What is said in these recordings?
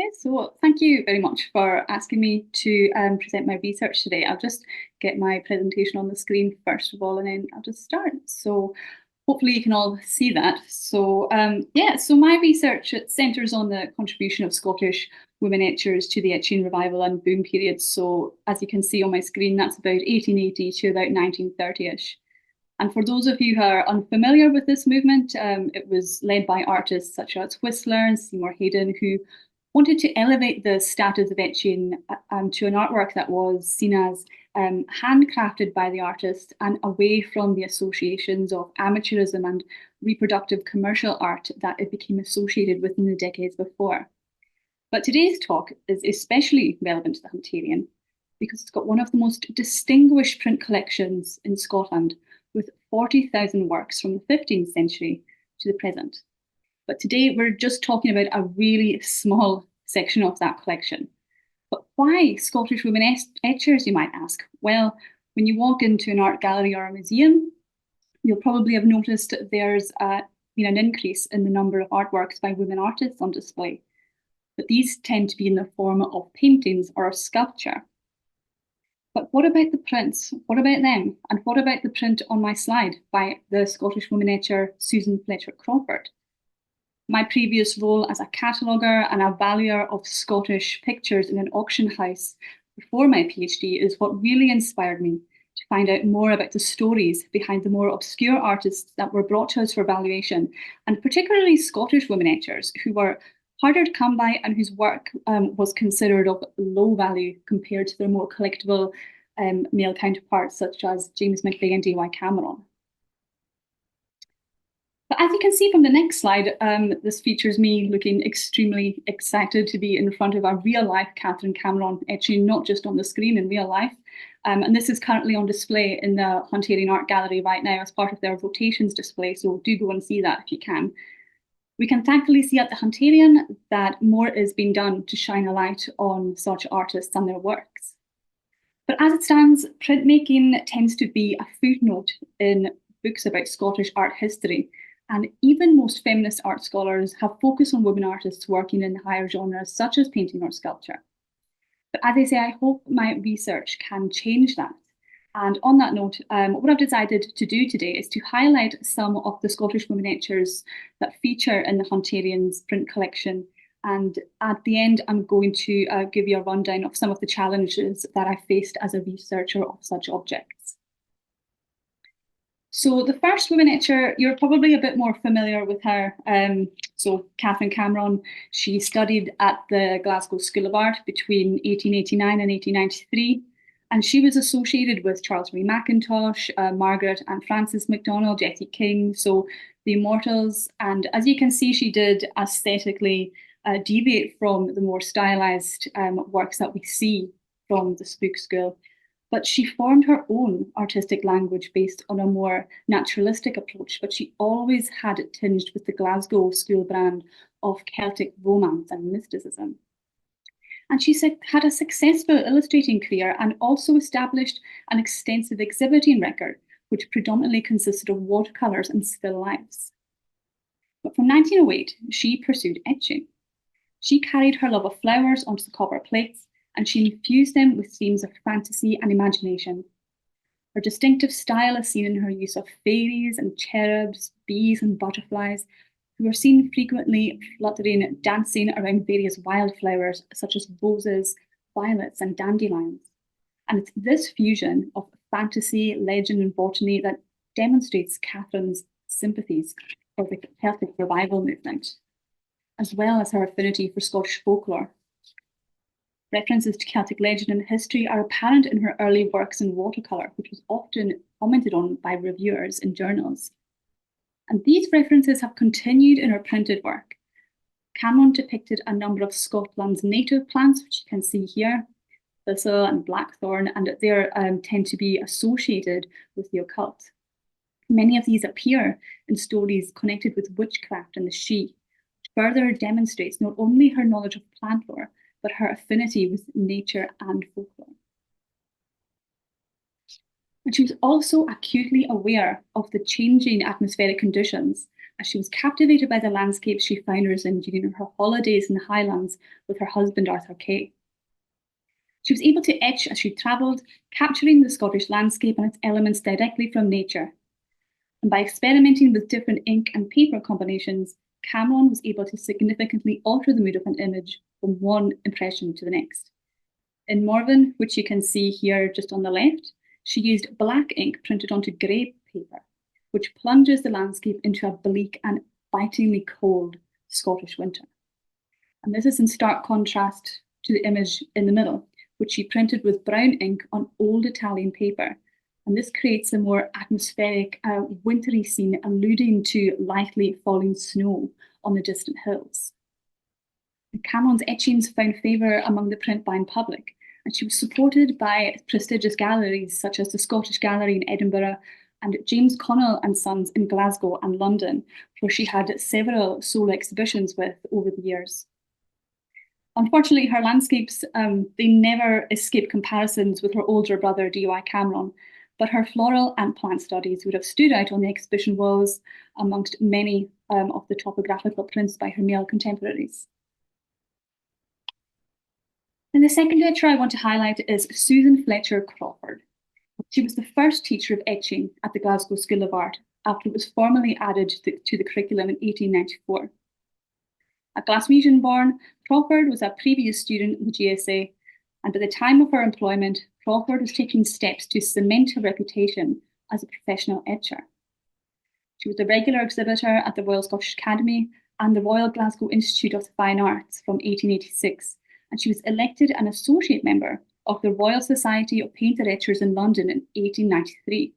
Okay, so thank you very much for asking me to present my research today. I'll just get my presentation on the screen first of all, and then I'll just start. So hopefully you can all see that. So yeah, so my research centres on the contribution of Scottish women etchers to the Etching Revival and Boom period. So as you can see on my screen, that's about 1880 to about 1930-ish. And for those of you who are unfamiliar with this movement, it was led by artists such as Whistler and Seymour Hayden, who wanted to elevate the status of etching to an artwork that was seen as handcrafted by the artist and away from the associations of amateurism and reproductive commercial art that it became associated with in the decades before. But today's talk is especially relevant to the Hunterian because it's got one of the most distinguished print collections in Scotland, with 40,000 works from the 15th century to the present. But today we're just talking about a really small section of that collection. But why Scottish women etchers, you might ask? Well, when you walk into an art gallery or a museum, you'll probably have noticed there's been an increase in the number of artworks by women artists on display. But these tend to be in the form of paintings or sculpture. But what about the prints? What about them? And what about the print on my slide by the Scottish woman etcher Susan Fletcher Crawford? My previous role as a cataloguer and a valuer of Scottish pictures in an auction house before my PhD is what really inspired me to find out more about the stories behind the more obscure artists that were brought to us for valuation, and particularly Scottish women etchers who were harder to come by and whose work was considered of low value compared to their more collectible male counterparts such as James MacLeod and D.Y. Cameron. But as you can see from the next slide, this features me looking extremely excited to be in front of a real-life Katherine Cameron etching, not just on the screen in real life. And this is currently on display in the Hunterian Art Gallery right now as part of their rotations display, so do go and see that if you can. We can thankfully see at the Hunterian that more is being done to shine a light on such artists and their works. But as it stands, printmaking tends to be a footnote in books about Scottish art history, and even most feminist art scholars have focused on women artists working in higher genres such as painting or sculpture. But as I say, I hope my research can change that. And on that note, what I've decided to do today is to highlight some of the Scottish women etchers that feature in the Hunterian's print collection. And at the end, I'm going to give you a rundown of some of the challenges that I faced as a researcher of such objects. So the first woman etcher, you're probably a bit more familiar with her. So Katherine Cameron, she studied at the Glasgow School of Art between 1889 and 1893. And she was associated with Charles Marie Mackintosh, Margaret and Frances MacDonald, Jessie King, so the Immortals. And as you can see, she did aesthetically deviate from the more stylized works that we see from the Spook School. But she formed her own artistic language based on a more naturalistic approach, but she always had it tinged with the Glasgow School brand of Celtic romance and mysticism. And she had a successful illustrating career and also established an extensive exhibiting record, which predominantly consisted of watercolours and still lifes. But from 1908, she pursued etching. She carried her love of flowers onto the copper plates, and she infused them with themes of fantasy and imagination. Her distinctive style is seen in her use of fairies and cherubs, bees and butterflies, who are seen frequently fluttering, dancing around various wildflowers such as roses, violets, and dandelions. And it's this fusion of fantasy, legend, and botany that demonstrates Catherine's sympathies for the Celtic revival movement, as well as her affinity for Scottish folklore. References to Celtic legend and history are apparent in her early works in watercolour, which was often commented on by reviewers in journals. And these references have continued in her printed work. Cameron depicted a number of Scotland's native plants, which you can see here, thistle and blackthorn, and they tend to be associated with the occult. Many of these appear in stories connected with witchcraft and the Sidhe, which further demonstrates not only her knowledge of plant lore, but her affinity with nature and folklore. And she was also acutely aware of the changing atmospheric conditions As she was captivated by the landscapes she found herself in during her holidays in the Highlands with her husband Arthur Kay. She was able to etch as she travelled, capturing the Scottish landscape and its elements directly from nature. And by experimenting with different ink and paper combinations, Cameron was able to significantly alter the mood of an image from one impression to the next. In Morven, which you can see here just on the left, she used black ink printed onto grey paper, which plunges the landscape into a bleak and bitingly cold Scottish winter. And this is in stark contrast to the image in the middle, which she printed with brown ink on old Italian paper. And this creates a more atmospheric, wintry scene, alluding to likely falling snow on the distant hills. And Cameron's etchings found favour among the print-buying public, and she was supported by prestigious galleries such as the Scottish Gallery in Edinburgh and James Connell and Sons in Glasgow and London, where she had several solo exhibitions with over the years. Unfortunately, her landscapes, they never escaped comparisons with her older brother, D.Y. Cameron, but her floral and plant studies would have stood out on the exhibition walls amongst many of the topographical prints by her male contemporaries. And the second etcher I want to highlight is Susan Fletcher Crawford. She was the first teacher of etching at the Glasgow School of Art after it was formally added to the curriculum in 1894. A Glaswegian born, Crawford was a previous student in the GSA, and by the time of her employment, Crawford was taking steps to cement her reputation as a professional etcher. She was a regular exhibitor at the Royal Scottish Academy and the Royal Glasgow Institute of the Fine Arts from 1886, and she was elected an associate member of the Royal Society of Painter Etchers in London in 1893.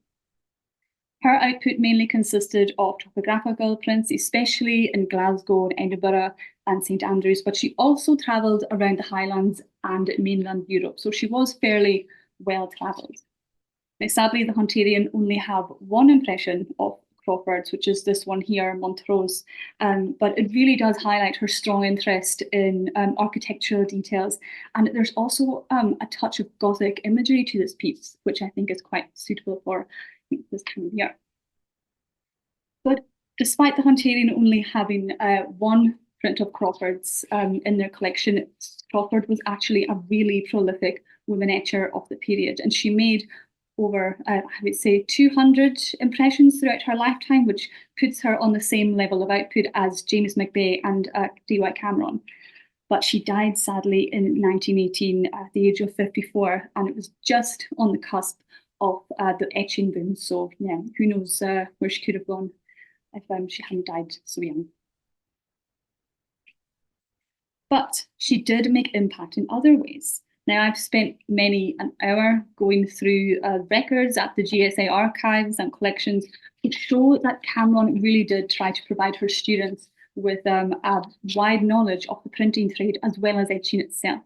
Her output mainly consisted of topographical prints, especially in Glasgow and Edinburgh and St Andrews, but she also travelled around the Highlands and mainland Europe, so she was fairly well travelled. Now, sadly, the Hunterian only have one impression of Crawford's, which is this one here, Montrose, but it really does highlight her strong interest in architectural details, and there's also a touch of Gothic imagery to this piece, which I think is quite suitable for this time of year. But despite the Hunterian only having one print of Crawford's in their collection, Crawford was actually a really prolific woman etcher of the period, and she made over, I would say, 200 impressions throughout her lifetime, which puts her on the same level of output as James McBay and D.Y. Cameron. But she died sadly in 1918 at the age of 54, and it was just on the cusp of the etching boom. So yeah, who knows where she could have gone if she hadn't died so young. But she did make impact in other ways. Now, I've spent many an hour going through records at the GSA archives and collections to show that Cameron really did try to provide her students with a wide knowledge of the printing trade as well as etching itself.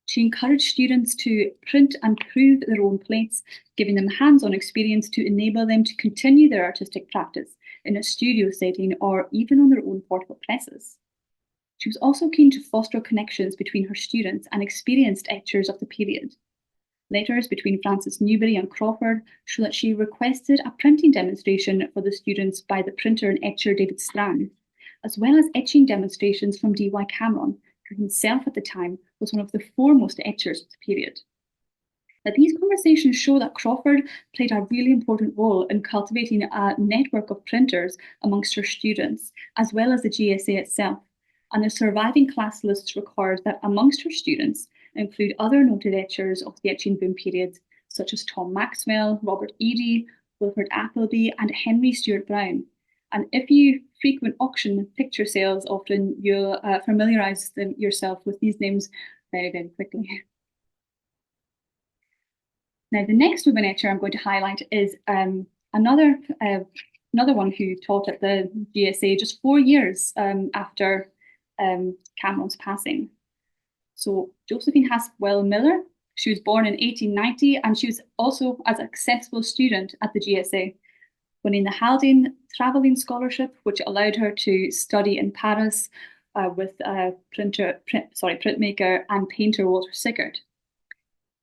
She encouraged students to print and prove their own plates, giving them hands-on experience to enable them to continue their artistic practice in a studio setting or even on their own portable presses. She was also keen to foster connections between her students and experienced etchers of the period. Letters between Frances Newbery and Crawford show that she requested a printing demonstration for the students by the printer and etcher David Strand, as well as etching demonstrations from D.Y. Cameron, who himself at the time was one of the foremost etchers of the period. Now, these conversations show that Crawford played a really important role in cultivating a network of printers amongst her students, as well as the GSA itself. And the surviving class lists record that amongst her students include other noted etchers of the etching boom period, such as Tom Maxwell, Robert Eady, Wilfred Appleby, and Henry Stuart Brown. And if you frequent auction picture sales, often you'll familiarise yourself with these names very, very quickly. Now, the next woman etcher I'm going to highlight is another one who taught at the GSA just 4 years after Cameron's passing. So Josephine Haswell Miller, she was born in 1890, and she was also a successful student at the GSA, winning the Haldane Travelling Scholarship, which allowed her to study in Paris with printmaker and painter Walter Sickert.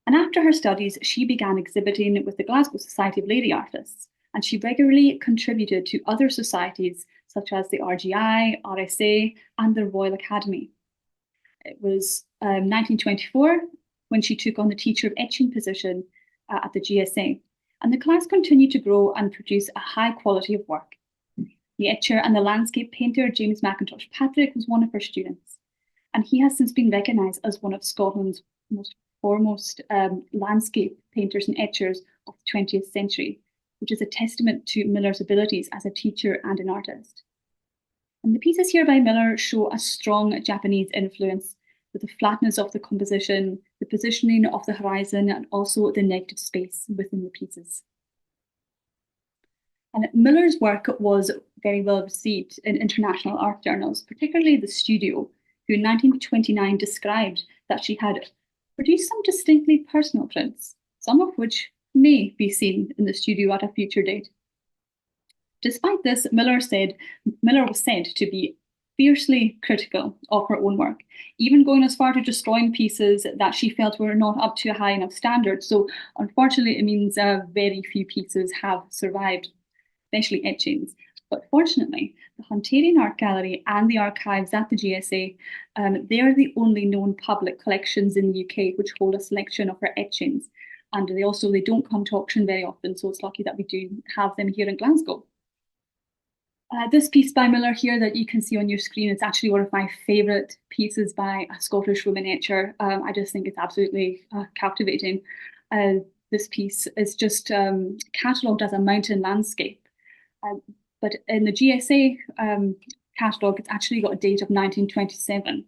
And after her studies, she began exhibiting with the Glasgow Society of Lady Artists. and she regularly contributed to other societies such as the RGI, RSA, and the Royal Academy. It was 1924 when she took on the teacher of etching position at the GSA, and the class continued to grow and produce a high quality of work. The etcher and the landscape painter James Mackintosh Patrick was one of her students, and he has since been recognised as one of Scotland's most foremost landscape painters and etchers of the 20th century, which is a testament to Miller's abilities as a teacher and an artist. And the pieces here by Miller show a strong Japanese influence with the flatness of the composition, the positioning of the horizon, and also the negative space within the pieces. And Miller's work was very well received in international art journals, particularly The Studio, who in 1929 described that she had produced some distinctly personal prints, some of which may be seen in the studio at a future date. Despite this, Miller was said to be fiercely critical of her own work, even going as far to destroying pieces that she felt were not up to a high enough standard. So unfortunately, it means very few pieces have survived, especially etchings. But fortunately, the Hunterian Art Gallery and the archives at the GSA, they are the only known public collections in the UK which hold a selection of her etchings. And they don't come to auction very often, so it's lucky that we do have them here in Glasgow. This piece by Miller here that you can see on your screen is actually one of my favourite pieces by a Scottish woman etcher. I just think it's absolutely captivating. This piece is just catalogued as a mountain landscape. But in the GSA catalogue, it's actually got a date of 1927.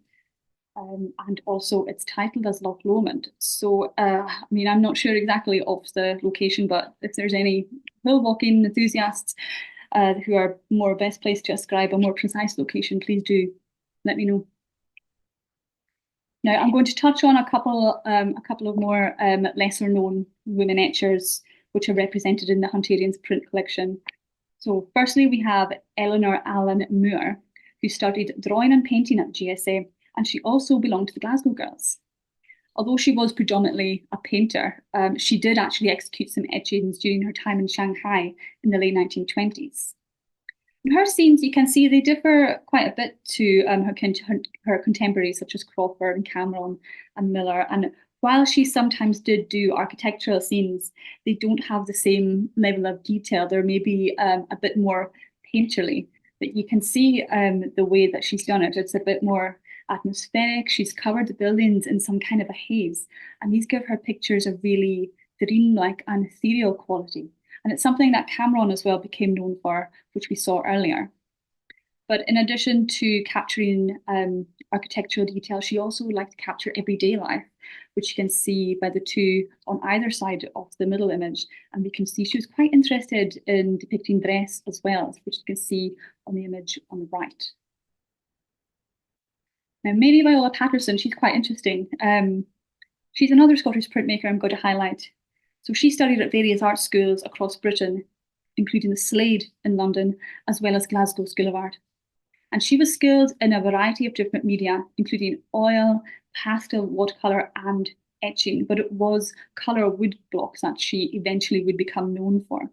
And also it's titled as Loch Lomond. So, I mean, I'm not sure exactly of the location, but if there's any hill walking enthusiasts who are more best placed to ascribe a more precise location, please do let me know. Now, I'm going to touch on a couple of more lesser known women etchers, which are represented in the Hunterian's print collection. So firstly, we have Eleanor Allen Moore, who studied drawing and painting at GSA, and she also belonged to the Glasgow Girls. Although she was predominantly a painter, she did actually execute some etchings during her time in Shanghai in the late 1920s. In her scenes, you can see they differ quite a bit to her contemporaries, such as Crawford and Cameron and Miller. And while she sometimes did do architectural scenes, they don't have the same level of detail. They're maybe a bit more painterly, but you can see the way that she's done it. It's a bit more atmospheric. She's covered the buildings in some kind of a haze, and these give her pictures a really dreamlike and ethereal quality. And it's something that Cameron as well became known for, which we saw earlier. But in addition to capturing architectural detail, she also liked to capture everyday life, which you can see by the two on either side of the middle image. And we can see she was quite interested in depicting dress as well, which you can see on the image on the right. Now, Mary Viola Paterson, she's quite interesting. She's another Scottish printmaker I'm going to highlight. So she studied at various art schools across Britain, including the Slade in London, as well as Glasgow School of Art. And she was skilled in a variety of different media, including oil, pastel, watercolour, and etching, but it was colour wood blocks that she eventually would become known for.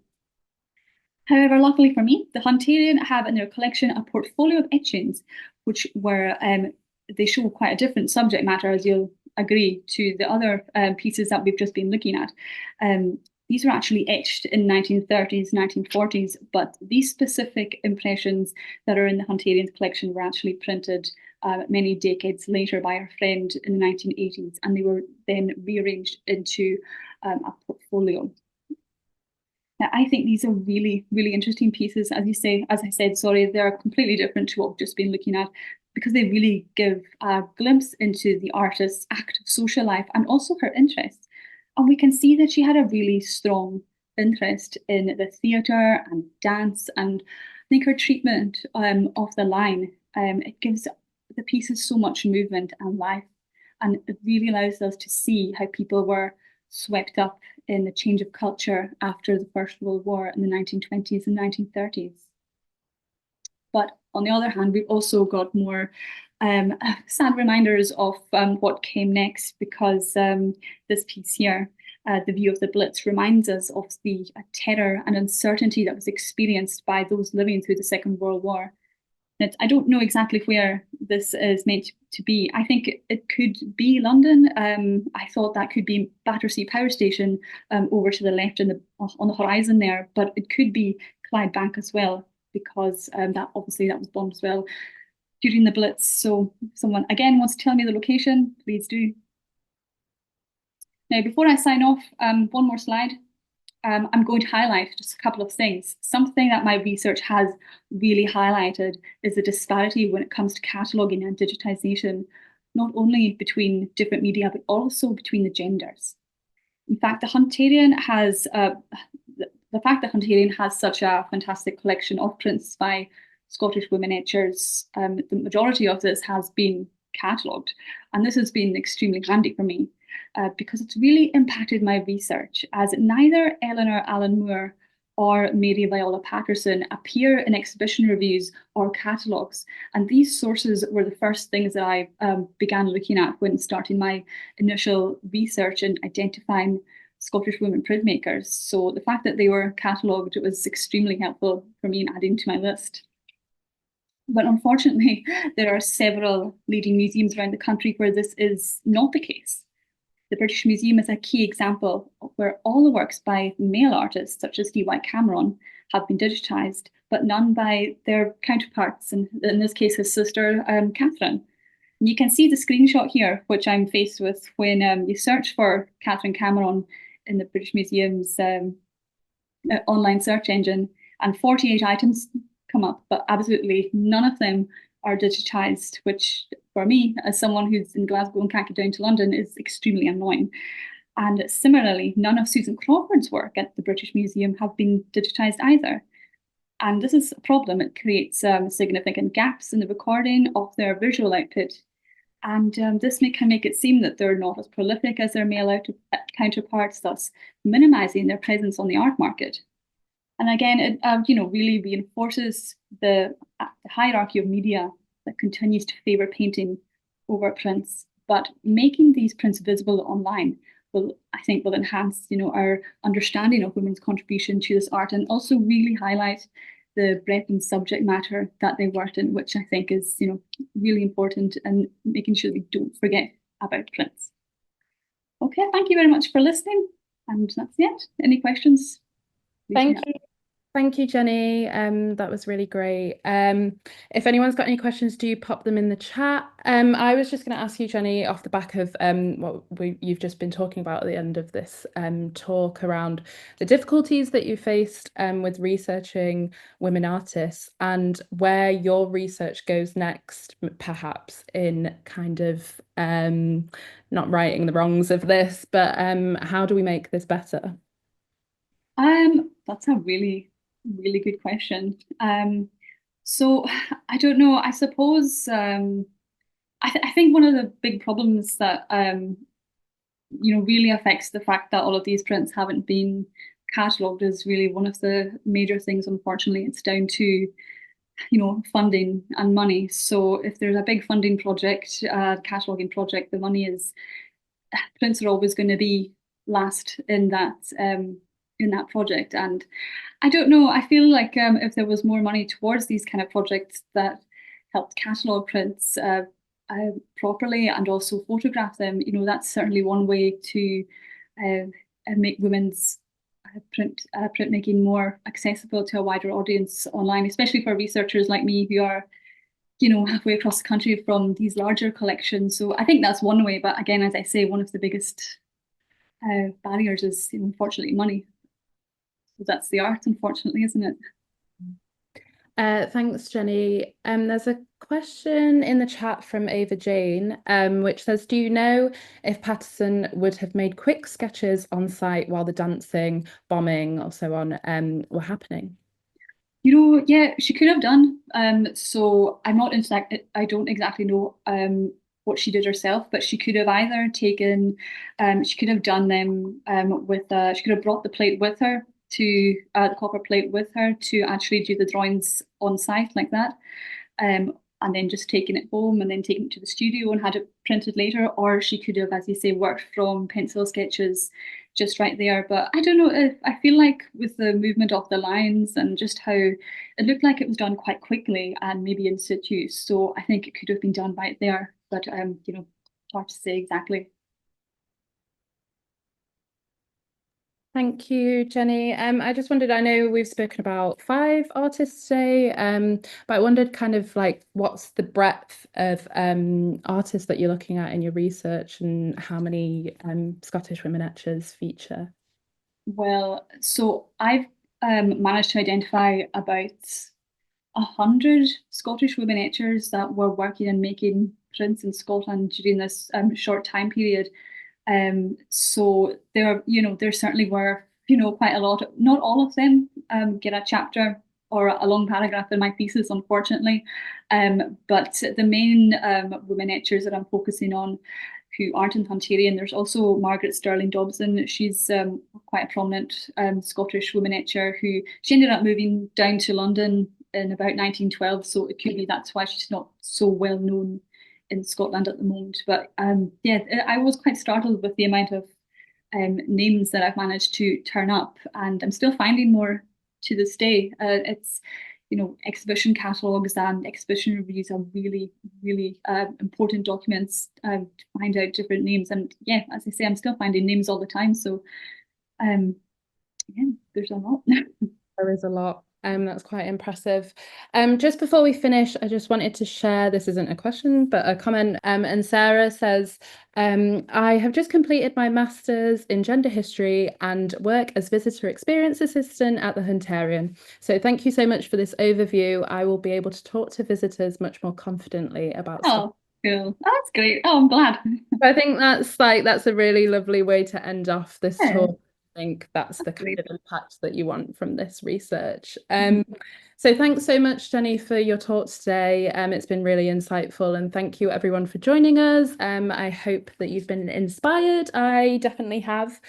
However, luckily for me, the Hunterian have in their collection a portfolio of etchings, which were, they show quite a different subject matter, as you'll agree, to the other pieces that we've just been looking at. These were actually etched in 1930s, 1940s, but these specific impressions that are in the Hunterian's collection were actually printed many decades later by our friend in the 1980s, and they were then rearranged into a portfolio. Now, I think these are really, really interesting pieces. As I said, they're completely different to what we've just been looking at, because they really give a glimpse into the artist's active social life and also her interests. And we can see that she had a really strong interest in the theatre and dance, and I think her treatment of the line, it gives the pieces so much movement and life, and it really allows us to see how people were swept up in the change of culture after the First World War in the 1920s and 1930s. But on the other hand, we've also got more sad reminders of what came next, because this piece here, the view of the Blitz reminds us of the terror and uncertainty that was experienced by those living through the Second World War. I don't know exactly where this is meant to be. I think it could be London. I thought that could be Battersea Power Station over to the left on the horizon there, but it could be Clydebank as well, because that was bombed as well during the Blitz. So if someone again wants to tell me the location, please do. Now, before I sign off, one more slide. I'm going to highlight just a couple of things. Something that my research has really highlighted is the disparity when it comes to cataloguing and digitisation, not only between different media, but also between the genders. In fact, the Hunterian has such a fantastic collection of prints by Scottish women etchers, the majority of this has been catalogued, and this has been extremely handy for me. Because it's really impacted my research, as neither Eleanor Allen Moore or Mary Viola Paterson appear in exhibition reviews or catalogues. And these sources were the first things that I began looking at when starting my initial research and identifying Scottish women printmakers. So the fact that they were catalogued was extremely helpful for me in adding to my list. But unfortunately, there are several leading museums around the country where this is not the case. The British Museum is a key example of where all the works by male artists, such as D.Y. Cameron, have been digitised, but none by their counterparts, and in this case, his sister, Katherine. And you can see the screenshot here, which I'm faced with when you search for Katherine Cameron in the British Museum's online search engine, and 48 items come up, but absolutely none of them are digitised, which for me, as someone who's in Glasgow and can't get down to London, is extremely annoying. And similarly, none of Susan Crawford's work at the British Museum have been digitised either. And this is a problem. It creates significant gaps in the recording of their visual output. And this can make it seem that they're not as prolific as their male counterparts, thus minimising their presence on the art market. And again, it really reinforces the hierarchy of media that continues to favour painting over prints. But making these prints visible online I think will enhance, our understanding of women's contribution to this art, and also really highlight the breadth and subject matter that they worked in, which I think is, really important, and making sure we don't forget about prints. Okay, thank you very much for listening, and that's it. Any questions? Thank you. Thank you, Jenny. That was really great. If anyone's got any questions, do pop them in the chat. I was just going to ask you, Jenny, off the back of what you've just been talking about at the end of this talk, around the difficulties that you faced with researching women artists, and where your research goes next, perhaps in kind of not righting the wrongs of this, but how do we make this better? That's a really good question. So I don't know. I suppose I think one of the big problems that really affects the fact that all of these prints haven't been catalogued is really one of the major things. Unfortunately, it's down to funding and money. So if there's a big funding project, cataloguing project, the money is prints are always going to be last in that project. And I don't know, I feel like if there was more money towards these kind of projects that helped catalogue prints properly and also photograph them, that's certainly one way to make women's printmaking more accessible to a wider audience online, especially for researchers like me who are halfway across the country from these larger collections. So I think that's one way, but again, as I say, one of the biggest barriers is unfortunately money. That's the art, unfortunately, isn't it? Thanks, Jenny. There's a question in the chat from Ava Jane, which says, do you know if Paterson would have made quick sketches on site while the dancing, bombing, or so on were happening? Yeah, she could have done. So I'm not into that. I don't exactly know what she did herself, but she could have either taken, she could have done them she could have brought the plate with her to the copper plate with her to actually do the drawings on site like that, and then just taken it home and then taken it to the studio and had it printed later. Or she could have, as you say, worked from pencil sketches just right there. But I don't know if I feel like with the movement of the lines and just how it looked like it was done quite quickly and maybe in situ. So I think it could have been done right there. But hard to say exactly. Thank you, Jenny. I just wondered, I know we've spoken about 5 artists today, but I wondered kind of like what's the breadth of artists that you're looking at in your research and how many Scottish women etchers feature? Well, so I've managed to identify about 100 Scottish women etchers that were working and making prints in Scotland during this short time period. So there certainly were, quite a lot. Not all of them get a chapter or a long paragraph in my thesis, unfortunately. But the main women etchers that I'm focusing on who aren't in Hunterian, there's also Margaret Sterling Dobson. She's quite a prominent Scottish woman etcher who she ended up moving down to London in about 1912. So it could be that's why she's not so well known in Scotland at the moment. But yeah, I was quite startled with the amount of names that I've managed to turn up, and I'm still finding more to this day. It's exhibition catalogues and exhibition reviews are really, really important documents to find out different names. And yeah, as I say, I'm still finding names all the time. So yeah, there's a lot. There is a lot. That's quite impressive. Just before we finish, I just wanted to share, this isn't a question, but a comment. And Sarah says, I have just completed my master's in gender history and work as visitor experience assistant at the Hunterian. So thank you so much for this overview. I will be able to talk to visitors much more confidently about stuff. Oh, cool. Oh, that's great. Oh, I'm glad. I think that's a really lovely way to end off this Yeah, talk. I think that's the kind great. of impact that you want from this research. So thanks so much, Jenny, for your talk today. It's been really insightful, and thank you everyone for joining us. I hope that you've been inspired. I definitely have.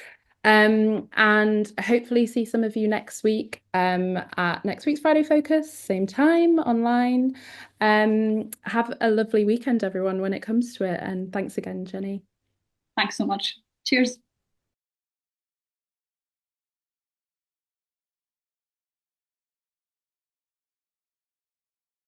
And hopefully see some of you next week at next week's Friday Focus, same time online. Have a lovely weekend, everyone, when it comes to it. And thanks again, Jenny. Thanks so much. Cheers.